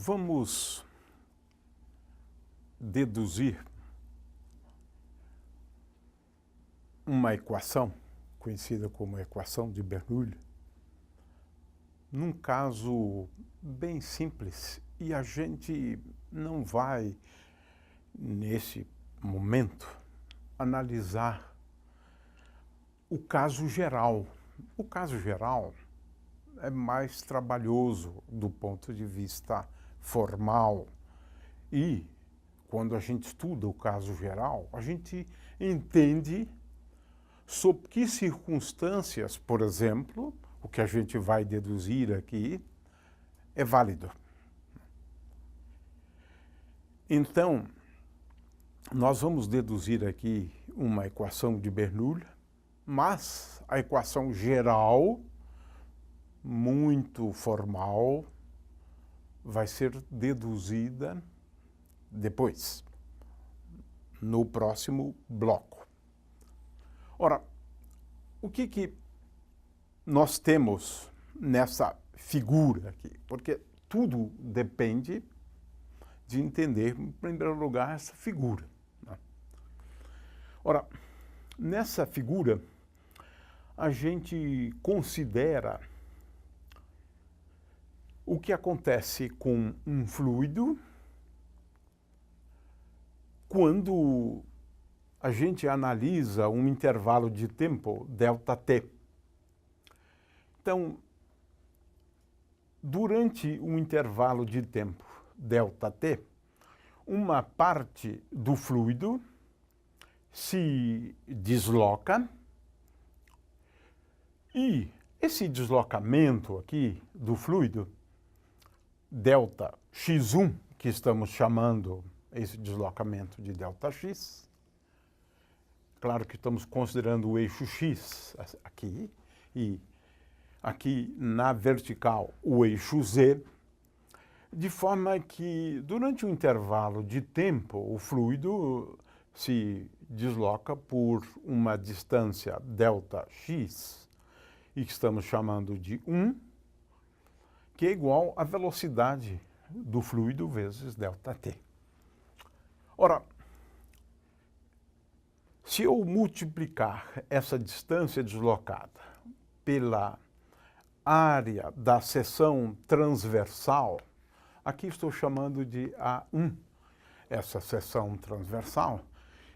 Vamos deduzir uma equação, conhecida como equação de Bernoulli, num caso bem simples, e a gente não vai, nesse momento, analisar o caso geral. O caso geral é mais trabalhoso do ponto de vista formal e, quando a gente estuda o caso geral, a gente entende sob que circunstâncias, por exemplo, o que a gente vai deduzir aqui é válido. Então, nós vamos deduzir aqui uma equação de Bernoulli, mas a equação geral, muito formal, vai ser deduzida depois, no próximo bloco. Ora, o que nós temos nessa figura aqui? Porque tudo depende de entender, em primeiro lugar, essa figura, né? Ora, nessa figura, a gente considera o que acontece com um fluido quando a gente analisa um intervalo de tempo, ΔT. Então, durante um intervalo de tempo, ΔT, uma parte do fluido se desloca e esse deslocamento aqui do fluido, ΔX1, que estamos chamando esse deslocamento de ΔX, claro que estamos considerando o eixo X aqui, e aqui na vertical o eixo Z, de forma que durante um intervalo de tempo o fluido se desloca por uma distância ΔX, e que estamos chamando de 1, que é igual à velocidade do fluido vezes ΔT. Ora, se eu multiplicar essa distância deslocada pela área da seção transversal, aqui estou chamando de A1, essa seção transversal,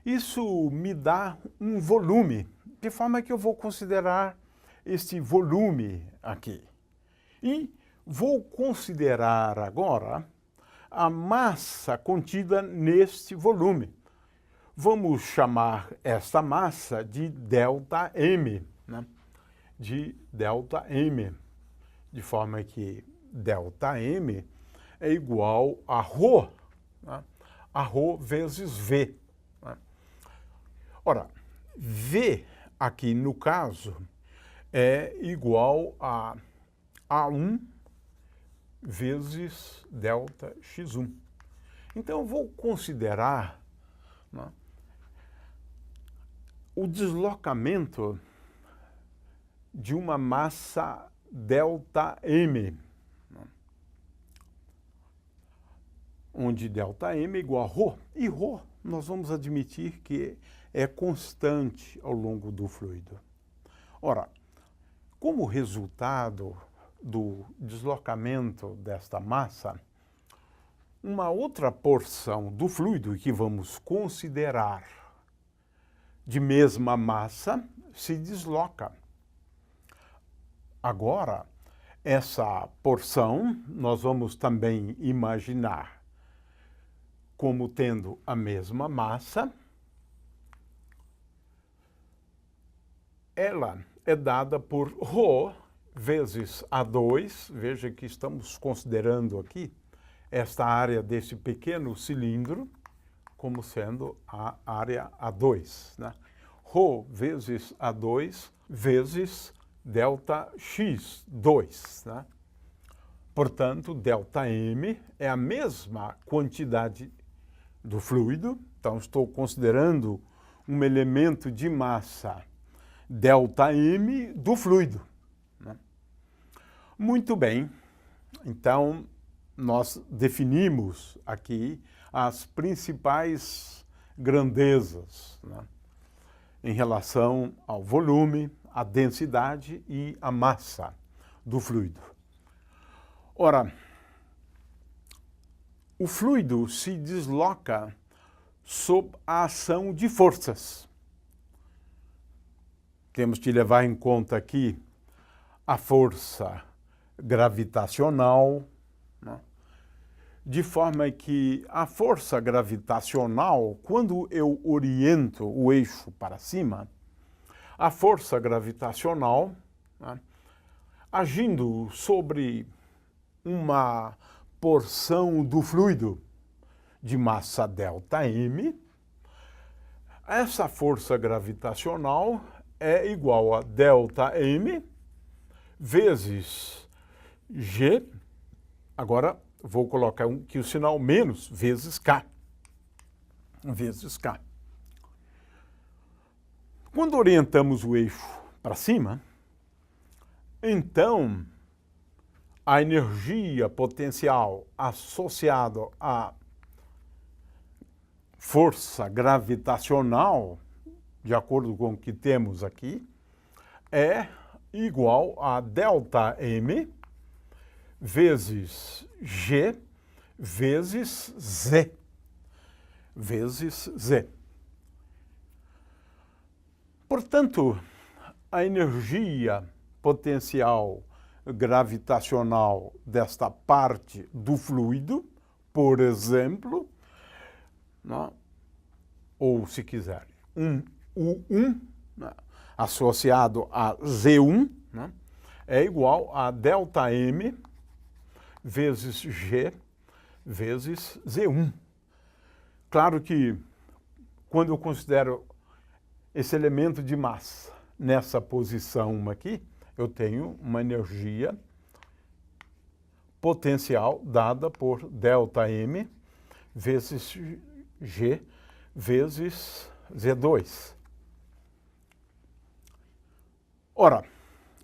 isso me dá um volume, de forma que eu vou considerar este volume aqui. E vou considerar agora a massa contida neste volume. Vamos chamar esta massa de ΔM, né? De ΔM, de forma que ΔM é igual a ρ, né? A ρ vezes V, né? Ora, V aqui no caso é igual a A1 vezes ΔX1. Então eu vou considerar, né, o deslocamento de uma massa ΔM, né, onde ΔM é igual a ρ, e ρ nós vamos admitir que é constante ao longo do fluido. Ora, como resultado do deslocamento desta massa, uma outra porção do fluido que vamos considerar de mesma massa se desloca. Agora, essa porção nós vamos também imaginar como tendo a mesma massa. Ela é dada por ρ vezes A2, veja que estamos considerando aqui esta área desse pequeno cilindro como sendo a área A2, né? ρ vezes A2 vezes ΔX2, né? Portanto, ΔM é a mesma quantidade do fluido, então estou considerando um elemento de massa ΔM do fluido, né? Muito bem, então nós definimos aqui as principais grandezas, né, em relação ao volume, à densidade e à massa do fluido. Ora, o fluido se desloca sob a ação de forças. Temos que levar em conta aqui a força gravitacional, né? De forma que a força gravitacional, quando eu oriento o eixo para cima, a força gravitacional, né, agindo sobre uma porção do fluido de massa ΔM, essa força gravitacional é igual a ΔM vezes G, agora vou colocar aqui o sinal menos, vezes K. Vezes K. Quando orientamos o eixo para cima, então a energia potencial associada à força gravitacional, de acordo com o que temos aqui, é igual a ΔM vezes G vezes Z. Vezes Z. Portanto, a energia potencial gravitacional desta parte do fluido, por exemplo, né, ou se quiser, U1, né, associado a Z1, né, é igual a ΔM vezes G vezes Z1. Claro que, quando eu considero esse elemento de massa nessa posição aqui, eu tenho uma energia potencial dada por ΔM vezes G vezes Z2. Ora,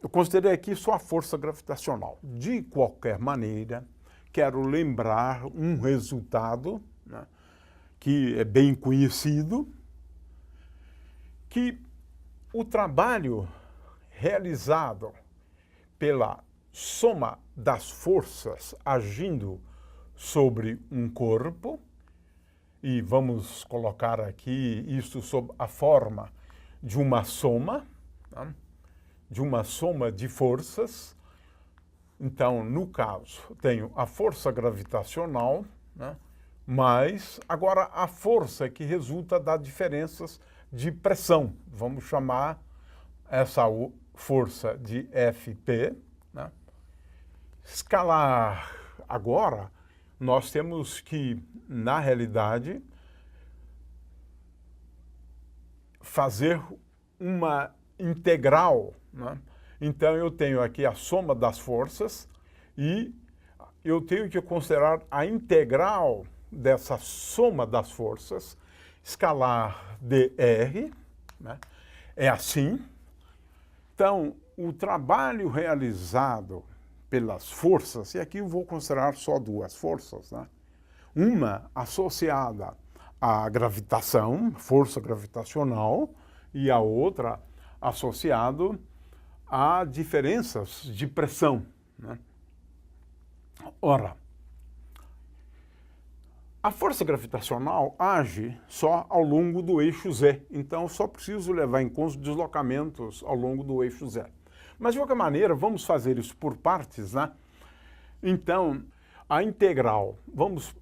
eu considerei aqui só a força gravitacional. De qualquer maneira, quero lembrar um resultado, né, que é bem conhecido, que o trabalho realizado pela soma das forças agindo sobre um corpo, e vamos colocar aqui isso sob a forma de uma soma, né, de uma soma de forças. Então, no caso, tenho a força gravitacional, né, mas agora a força que resulta das diferenças de pressão. Vamos chamar essa força de Fp, né? Escalar agora, nós temos que, na realidade, fazer uma integral, né? Então, eu tenho aqui a soma das forças e eu tenho que considerar a integral dessa soma das forças, escalar dr, né? É assim. Então, o trabalho realizado pelas forças, e aqui eu vou considerar só duas forças, né? Uma associada à gravitação, força gravitacional, e a outra associada a diferenças de pressão, né? Ora, a força gravitacional age só ao longo do eixo Z, então eu só preciso levar em conta os deslocamentos ao longo do eixo Z. Mas, de qualquer maneira, vamos fazer isso por partes, né? Então, a integral, vamos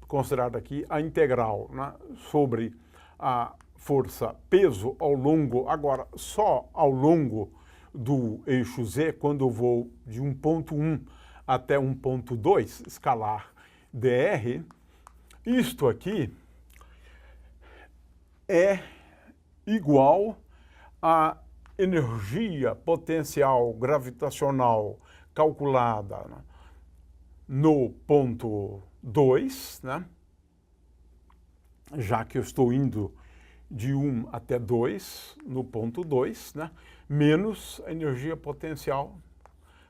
considerar aqui a integral, né, sobre a força peso ao longo, agora só ao longo do eixo Z, quando eu vou de um ponto 1 até um ponto 2, escalar dr, isto aqui é igual à energia potencial gravitacional calculada, né, no ponto 2, né, já que eu estou indo de 1 até 2, no ponto 2, né, menos a energia potencial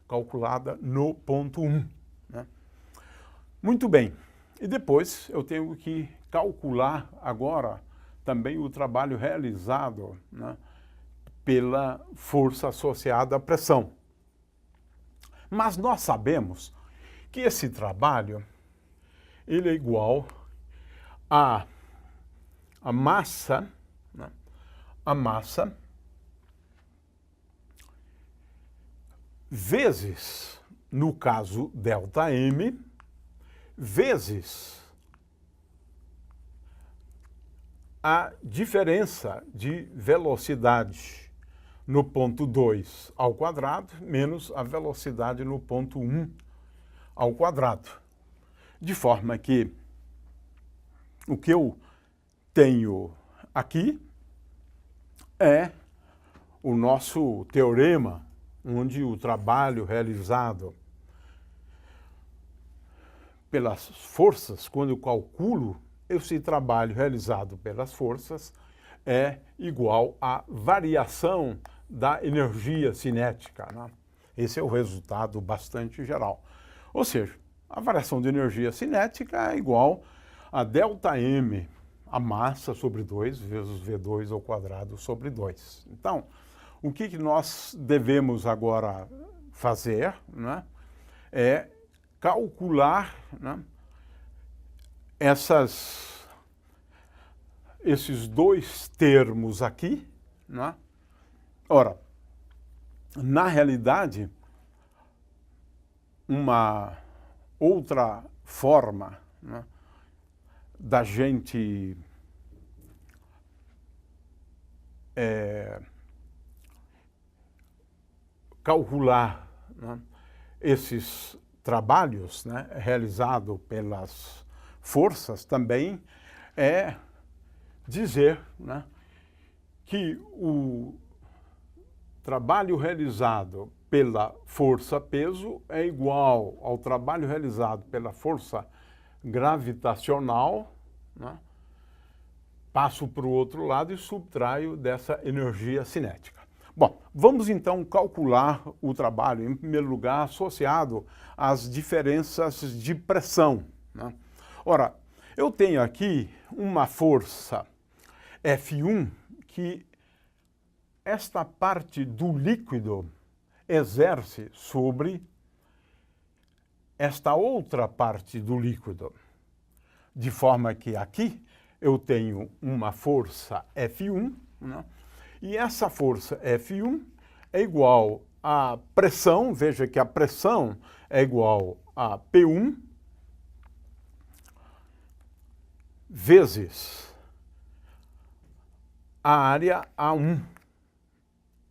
calculada no ponto 1. Né. Muito bem. E depois eu tenho que calcular agora também o trabalho realizado, né, pela força associada à pressão. Mas nós sabemos que esse trabalho ele é igual a massa, né, a massa vezes, no caso, ΔM, vezes a diferença de velocidade no ponto 2 ao quadrado menos a velocidade no ponto 1 ao quadrado. De forma que o que eu tenho aqui é o nosso teorema, onde o trabalho realizado pelas forças, quando eu calculo esse trabalho realizado pelas forças, é igual à variação da energia cinética, né? Esse é o resultado bastante geral. Ou seja, a variação de energia cinética é igual a ΔM, a massa sobre 2 vezes V2 ao quadrado sobre 2. Então, o que nós devemos agora fazer, né, é calcular, né, esses dois termos aqui, né? Ora, na realidade, uma outra forma, né, da gente calcular, né, esses trabalhos, né, realizados pelas forças também é dizer, né, que o trabalho realizado pela força-peso é igual ao trabalho realizado pela força gravitacional, né, passo para o outro lado e subtraio dessa energia cinética. Bom, vamos então calcular o trabalho, em primeiro lugar, associado às diferenças de pressão, né? Ora, eu tenho aqui uma força F1 que esta parte do líquido exerce sobre esta outra parte do líquido. De forma que aqui eu tenho uma força F1, né? E essa força F1 é igual à pressão, veja que a pressão é igual a P1 vezes a área A1.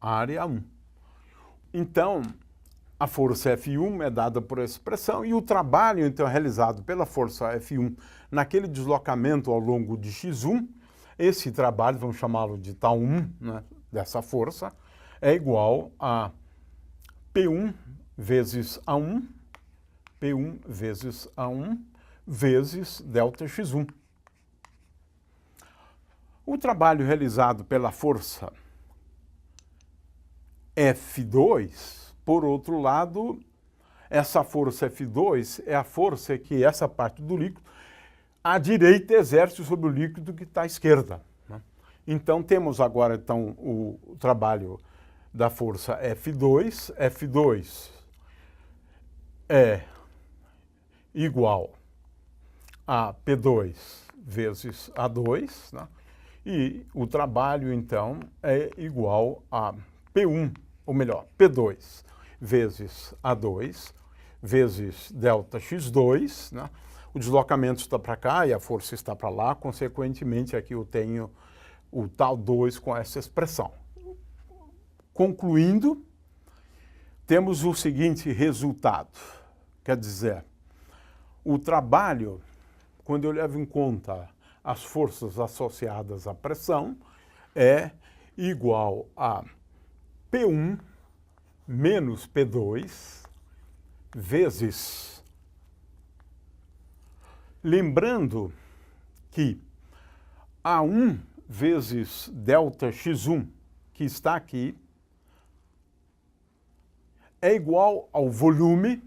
A área A1. Então, a força F1 é dada por essa pressão e o trabalho, então, realizado pela força F1 naquele deslocamento ao longo de x1, esse trabalho, vamos chamá-lo de τ1, né, dessa força, é igual a P1 vezes A1, P1 vezes A1, vezes ΔX1. O trabalho realizado pela força F2, por outro lado, essa força F2 é a força que essa parte do líquido à direita exerce sobre o líquido que está à esquerda, né? Então, temos agora então, o trabalho da força F2. F2 é igual a P2 vezes A2, né? E o trabalho, então, é igual a P1, ou melhor, P2 vezes A2 vezes ΔX2, né? O deslocamento está para cá e a força está para lá, consequentemente aqui eu tenho o tal 2 com essa expressão. Concluindo, temos o seguinte resultado, quer dizer, o trabalho, quando eu levo em conta as forças associadas à pressão, é igual a P1 menos P2 vezes... Lembrando que A1 vezes ΔX1, que está aqui, é igual ao volume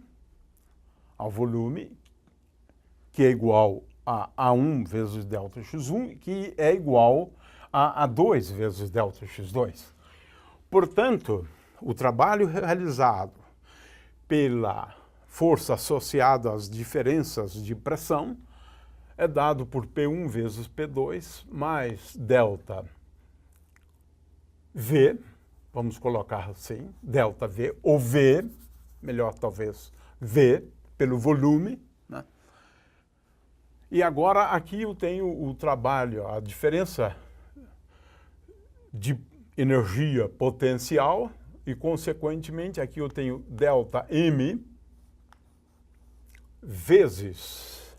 que é igual a A1 vezes ΔX1, que é igual a A2 vezes ΔX2. Portanto, o trabalho realizado pela força associada às diferenças de pressão é dado por P1 vezes P2 mais delta V, vamos colocar assim, delta V, ou V, melhor talvez V, pelo volume, né? E agora aqui eu tenho o trabalho, a diferença de energia potencial e, consequentemente, aqui eu tenho delta M vezes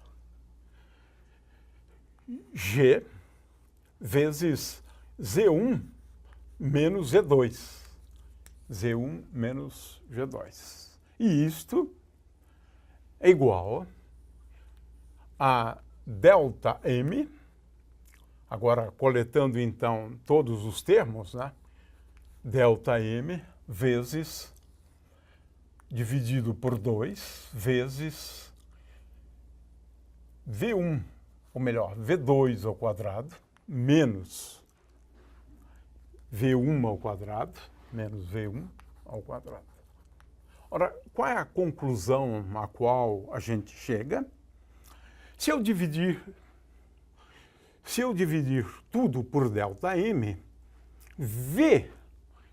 G vezes Z1 menos Z2. Z1 menos G2. E isto é igual a delta M, agora coletando então todos os termos, né? Delta M vezes, dividido por 2, vezes V1, ou melhor, V2 ao quadrado, menos V1 ao quadrado, menos V1 ao quadrado. Ora, qual é a conclusão a qual a gente chega? Se eu dividir tudo por delta M, V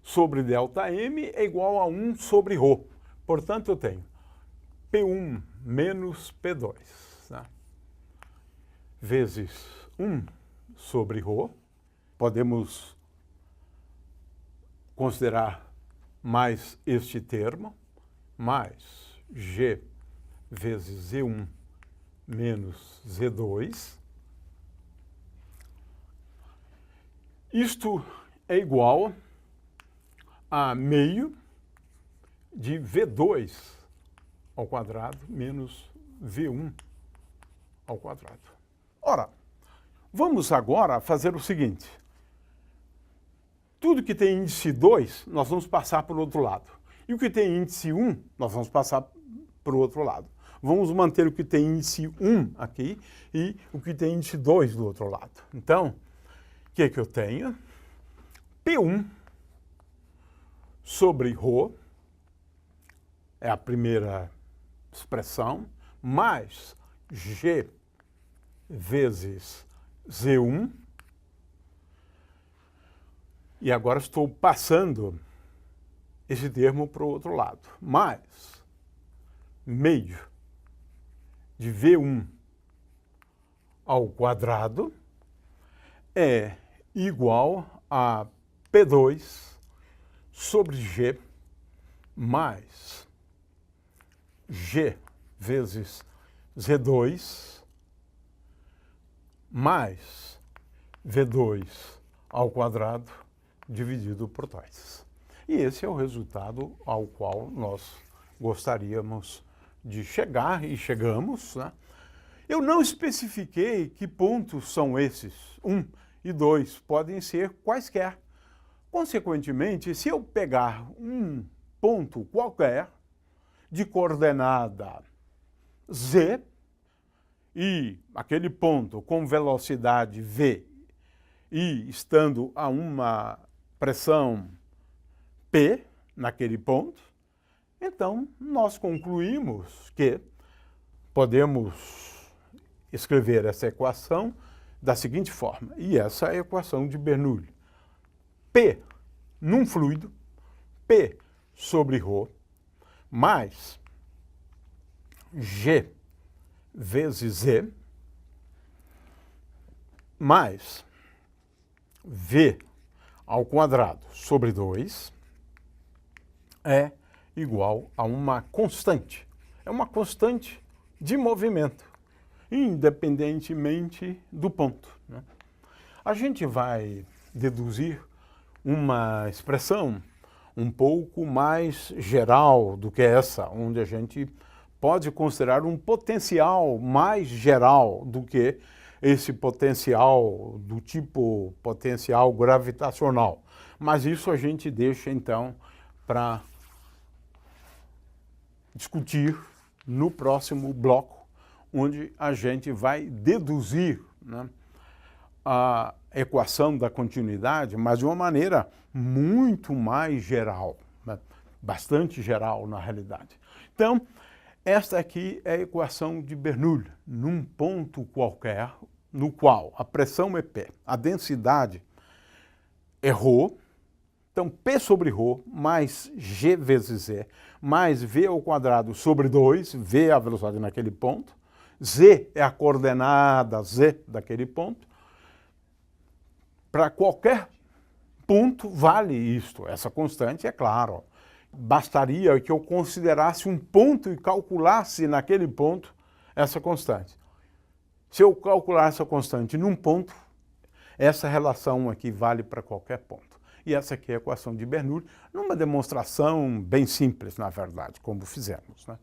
sobre delta M é igual a 1 sobre ρ. Portanto, eu tenho P1 menos P2, né? Vezes 1 sobre ρ. Podemos considerar mais este termo, mais G vezes Z1 menos Z2. Isto é igual a meio de V2 ao quadrado menos V1 ao quadrado. Ora, vamos agora fazer o seguinte. Tudo que tem índice 2, nós vamos passar para o outro lado. E o que tem índice 1, nós vamos passar para o outro lado. Vamos manter o que tem índice 1 aqui e o que tem índice 2 do outro lado. Então, o que é que eu tenho? P1 sobre ρ, é a primeira expressão, mais G vezes Z1. E agora estou passando esse termo para o outro lado. Mais meio de V1 ao quadrado é igual a P2 sobre G mais G vezes Z2 mais V2 ao quadrado dividido por 2. E esse é o resultado ao qual nós gostaríamos de chegar e chegamos, né? Eu não especifiquei que pontos são esses. 1 e 2 podem ser quaisquer. Consequentemente, se eu pegar um ponto qualquer de coordenada z e aquele ponto com velocidade v e estando a uma pressão P naquele ponto, então nós concluímos que podemos escrever essa equação da seguinte forma, e essa é a equação de Bernoulli. P num fluido, P sobre ρ, mais G vezes Z, mais V ao quadrado sobre 2 é igual a uma constante. É uma constante de movimento, independentemente do ponto, né? A gente vai deduzir uma expressão um pouco mais geral do que essa, onde a gente pode considerar um potencial mais geral do que esse potencial do tipo potencial gravitacional. Mas isso a gente deixa, então, para discutir no próximo bloco, onde a gente vai deduzir, né, a equação da continuidade, mas de uma maneira muito mais geral, né, bastante geral na realidade. Então, esta aqui é a equação de Bernoulli, num ponto qualquer, no qual a pressão é P, a densidade é ρ, então P sobre ρ mais G vezes Z, mais V ao quadrado sobre 2, V é a velocidade naquele ponto, Z é a coordenada Z daquele ponto. Para qualquer ponto vale isto, essa constante, é claro. Bastaria que eu considerasse um ponto e calculasse naquele ponto essa constante. Se eu calcular essa constante num ponto, essa relação aqui vale para qualquer ponto. E essa aqui é a equação de Bernoulli, numa demonstração bem simples, na verdade, como fizemos, né?